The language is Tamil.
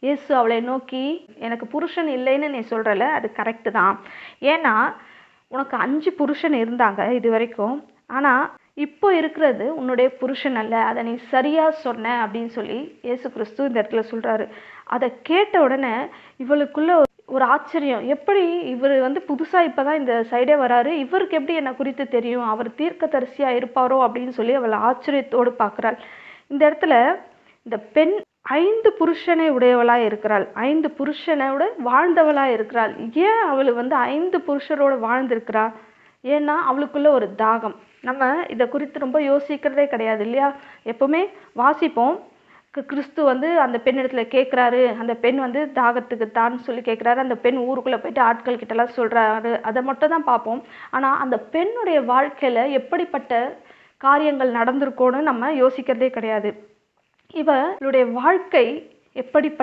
இயேசு அவளை நோக்கி, எனக்கு புருஷன் இல்லைன்னு நீ சொல்கிறல, அது கரெக்டு தான். ஏன்னா உனக்கு 5 புருஷன் இருந்தாங்க இது வரைக்கும். ஆனால் இப்போ இருக்கிறது உன்னுடைய புருஷன் அல்ல, அதை நீ சரியாக சொன்ன அப்படின்னு சொல்லி இயேசு கிறிஸ்து இந்த இடத்துல சொல்கிறாரு. அதை கேட்ட உடனே இவளுக்குள்ள ஒரு ஆச்சரியம். எப்படி இவர் புதுசாக இப்போ தான் இந்த சைடே வராரு, இவருக்கு எப்படி என்னை குறித்து தெரியும், அவர் தீர்க்கதரிசியாக இருப்பாரோ அப்படின்னு சொல்லி அவள் ஆச்சரியத்தோடு பார்க்குறாள். இந்த இடத்துல இந்த பெண் 5 புருஷனை உடையவளாக இருக்கிறாள், 5 புருஷனோட வாழ்ந்தவளாக இருக்கிறாள். ஏன் அவள் 5 புருஷரோடு வாழ்ந்திருக்கிறா? ஏன்னா அவளுக்குள்ள ஒரு தாகம். நம்ம இதை குறித்து ரொம்ப யோசிக்கிறதே கிடையாது இல்லையா? எப்பவுமே வாசிப்போம், கிறிஸ்து அந்த பெண்ணிடத்துல கேட்குறாரு, அந்த பெண் தாகத்துக்கு தான் சொல்லி கேட்குறாரு. அந்த பெண் ஊருக்குள்ளே போயிட்டு ஆட்கள் கிட்டலாம் சொல்கிறாரு, அதை மட்டும் தான் பார்ப்போம். ஆனால் அந்த பெண்ணுடைய வாழ்க்கையில் எப்படிப்பட்ட காரியங்கள் நடந்திருக்கோன்னு நம்ம யோசிக்கிறதே கிடையாது. இவளுடைய வாழ்க்கை எப்படிப்பட்ட